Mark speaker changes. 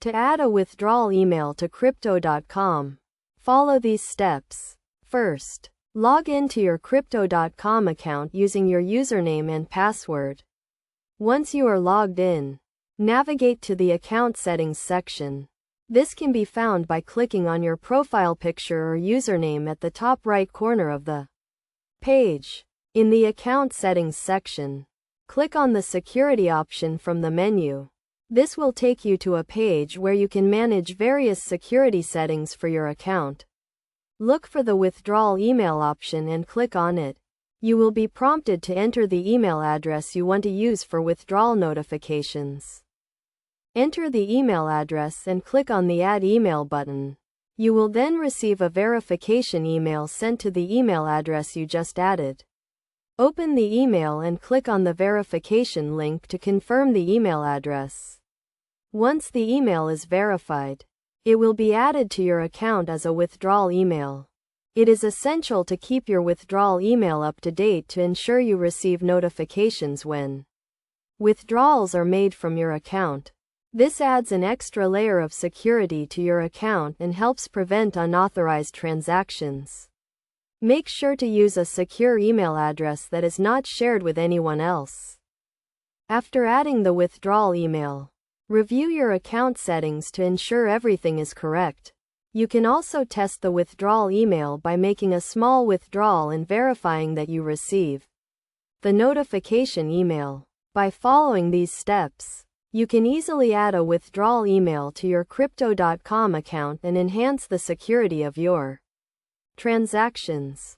Speaker 1: To add a withdrawal email to Crypto.com, follow these steps. First, log in to your Crypto.com account using your username and password. Once you are logged in, navigate to the Account Settings section. This can be found by clicking on your profile picture or username at the top right corner of the page. In the Account Settings section, click on the Security option from the menu. This will take you to a page where you can manage various security settings for your account. Look for the Withdrawal email option and click on it. You will be prompted to enter the email address you want to use for withdrawal notifications. Enter the email address and click on the Add Email button. You will then receive a verification email sent to the email address you just added. Open the email and click on the verification link to confirm the email address. Once the email is verified, it will be added to your account as a withdrawal email. It is essential to keep your withdrawal email up to date to ensure you receive notifications when withdrawals are made from your account. This adds an extra layer of security to your account and helps prevent unauthorized transactions. Make sure to use a secure email address that is not shared with anyone else. After adding the withdrawal email, review your account settings to ensure everything is correct. You can also test the withdrawal email by making a small withdrawal and verifying that you receive the notification email. By following these steps, you can easily add a withdrawal email to your Crypto.com account and enhance the security of your transactions.